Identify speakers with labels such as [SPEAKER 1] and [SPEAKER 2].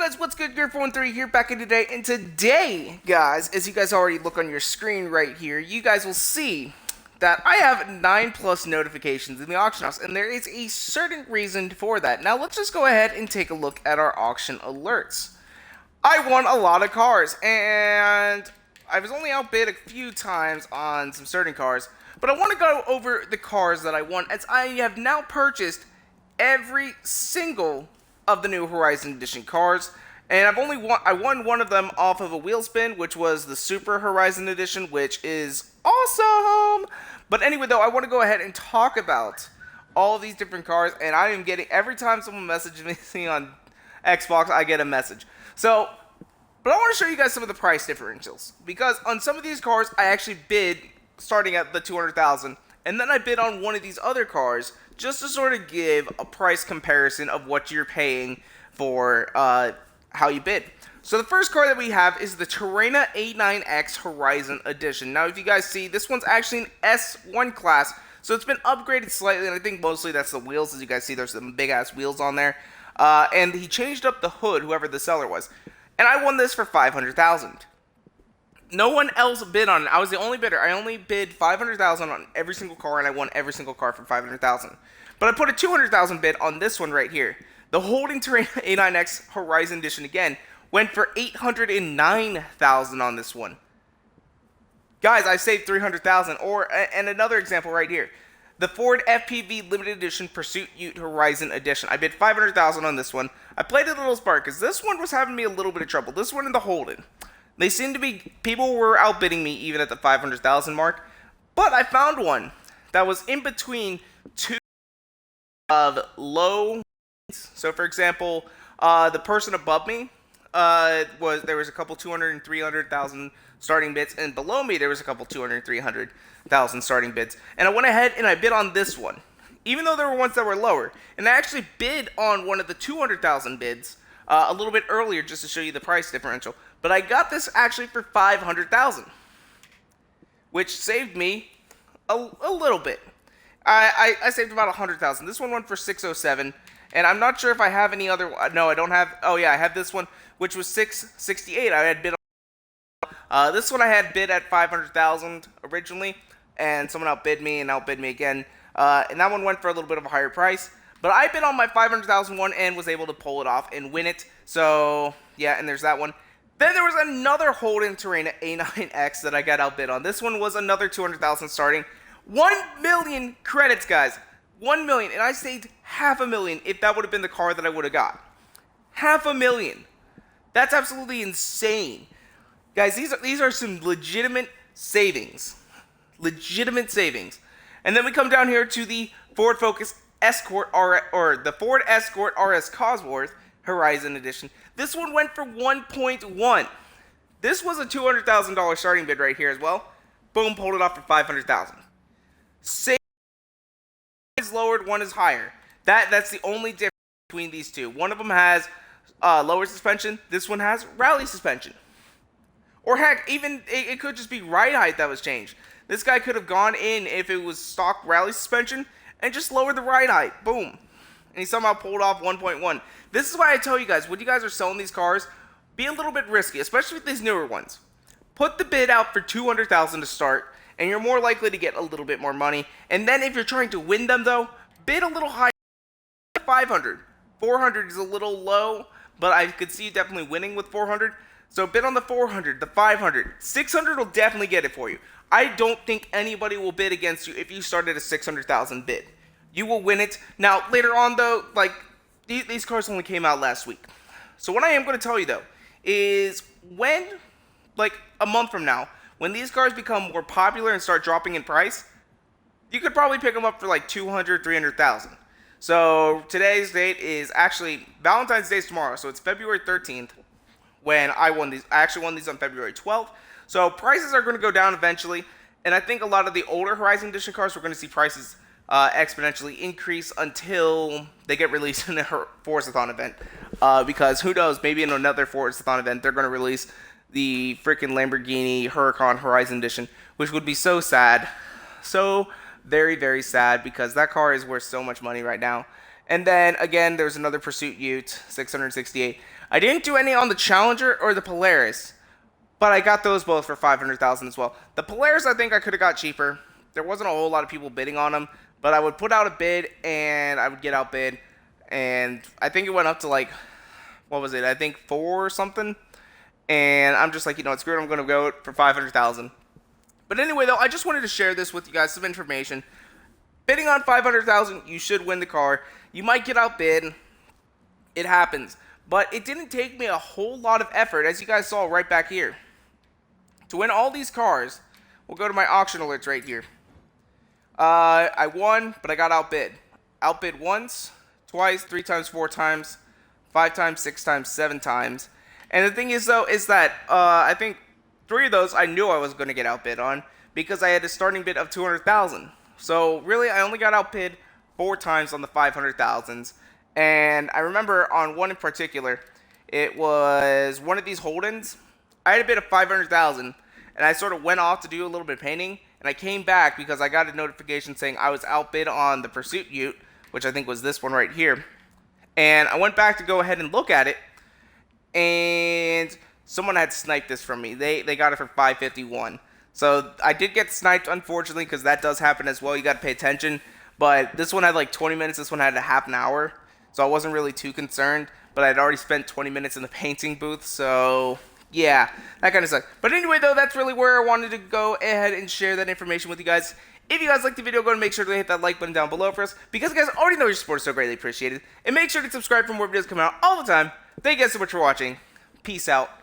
[SPEAKER 1] guys, what's good? Gear413 here back in today, and today, guys, as you guys already look on your screen right here, you guys will see that I have 9+ notifications in the auction house, and there is a certain reason for that. Now, let's just go ahead and take a look at our auction alerts. I won a lot of cars, and I was only outbid a few times on some certain cars, but I want to go over the cars that I won, as I have now purchased every single of the new Horizon Edition cars, and I won one of them off of a wheel spin, which was the Super Horizon Edition, which is awesome. But anyway, though, I want to go ahead and talk about all of these different cars, and I am getting, every time someone messages me on Xbox, I get a message. So, but I want to show you guys some of the price differentials, because on some of these cars, I actually bid starting at the 200,000, and then I bid on one of these other cars just to sort of give a price comparison of what you're paying for how you bid. So the first car that we have is the Terena A9X Horizon Edition. Now, if you guys see, this one's actually an S1 class, so it's been upgraded slightly, and I think mostly that's the wheels. As you guys see, there's some big-ass wheels on there. And he changed up the hood, whoever the seller was. And I won this for $500,000. No one else bid on it. I was the only bidder. I only bid $500,000 on every single car, and I won every single car for $500,000. But I put a $200,000 bid on this one right here. The Holden Terena A9X Horizon Edition again went for $809,000 on this one. Guys, I saved $300,000. And another example right here, the Ford FPV Limited Edition Pursuit Ute Horizon Edition. I bid $500,000 on this one. I played a little spark because this one was having me a little bit of trouble. This one and the Holden. They seem to be, people were outbidding me even at the $500,000 mark, but I found one that was in between two of low. So for example, the person above me there was a couple 200 and 300,000 starting bids, and below me there was a couple 200 and 300,000 starting bids. And I went ahead and I bid on this one, even though there were ones that were lower. And I actually bid on one of the 200,000 bids a little bit earlier just to show you the price differential. But I got this actually for $500,000, which saved me a little bit. I saved about $100,000. This one went for $607, and I'm not sure if I have any other. No, I don't have. Oh yeah, I have this one, which was $668. I had bid on. This one I had bid at $500,000 originally, and someone outbid me and outbid me again. And that one went for a little bit of a higher price. But I bid on my $500,000 one and was able to pull it off and win it. So yeah, and there's that one. Then there was another Holden Terena A9X that I got outbid on. This one was another $200,000 starting. 1 million credits, guys. 1 million. And I saved $500,000 if that would have been the car that I would have got. $500,000. That's absolutely insane. Guys, these are some legitimate savings. Legitimate savings. And then we come down here to the Ford Focus Escort or the Ford Escort RS Cosworth Horizon Edition. This one went for 1.1. This was a $200,000 starting bid right here as well. Boom, pulled it off for $500,000. Same, one is lowered, one is higher. That's the only difference between these two. One of them has lower suspension. This one has rally suspension. Or heck, even it could just be ride height that was changed. This guy could have gone in if it was stock rally suspension and just lowered the ride height. Boom. And he somehow pulled off 1.1. This is why I tell you guys, when you guys are selling these cars, be a little bit risky, especially with these newer ones. Put the bid out for $200,000 to start, and you're more likely to get a little bit more money. And then if you're trying to win them, though, bid a little higher. 500. 400 is a little low, but I could see you definitely winning with 400. So bid on the 400, the 500. 600 will definitely get it for you. I don't think anybody will bid against you if you start at a 600,000 bid. You will win it. Now, later on, though, like, these cars only came out last week. So what I am going to tell you, though, is when, like, a month from now, when these cars become more popular and start dropping in price, you could probably pick them up for, like, 200, 300,000. So today's date is actually, Valentine's Day is tomorrow, so it's February 13th when I won these. I actually won these on February 12th. So prices are going to go down eventually, and I think a lot of the older Horizon Edition cars, we're going to see prices exponentially increase until they get released in a Forzathon event. Because who knows, maybe in another Forzathon event, they're going to release the freaking Lamborghini Huracan Horizon Edition, which would be so sad. So very, very sad, because that car is worth so much money right now. And then, again, there's another Pursuit Ute, 668. I didn't do any on the Challenger or the Polaris, but I got those both for 500,000 as well. The Polaris, I think I could have got cheaper. There wasn't a whole lot of people bidding on them, but I would put out a bid, and I would get outbid. And I think it went up to, like, what was it? I think 4 or something. And I'm just like, you know, it's good. I'm going to go for 500,000. But anyway, though, I just wanted to share this with you guys, some information. Bidding on 500,000, you should win the car. You might get outbid. It happens. But it didn't take me a whole lot of effort, as you guys saw right back here. To win all these cars, we'll go to my auction alerts right here. I won, but I got outbid. Outbid once, twice, 3 times, 4 times, 5 times, 6 times, 7 times. And the thing is, though, is that I think 3 of those I knew I was going to get outbid on because I had a starting bid of 200,000. So really, I only got outbid 4 times on the 500,000s. And I remember on one in particular, it was one of these hold-ins. I had a bid of 500,000, and I sort of went off to do a little bit of painting, and I came back because I got a notification saying I was outbid on the Pursuit Ute, which I think was this one right here. And I went back to go ahead and look at it, and someone had sniped this from me. They got it for 551. So I did get sniped, unfortunately, because that does happen as well. You got to pay attention. But this one had like 20 minutes. This one had a half an hour. So I wasn't really too concerned. But I'd already spent 20 minutes in the painting booth. So yeah, that kind of sucks. But anyway, though, that's really where I wanted to go ahead and share that information with you guys. If you guys liked the video, go and make sure to hit that like button down below for us. Because you guys already know your support is so greatly appreciated. And make sure to subscribe for more videos coming out all the time. Thank you guys so much for watching. Peace out.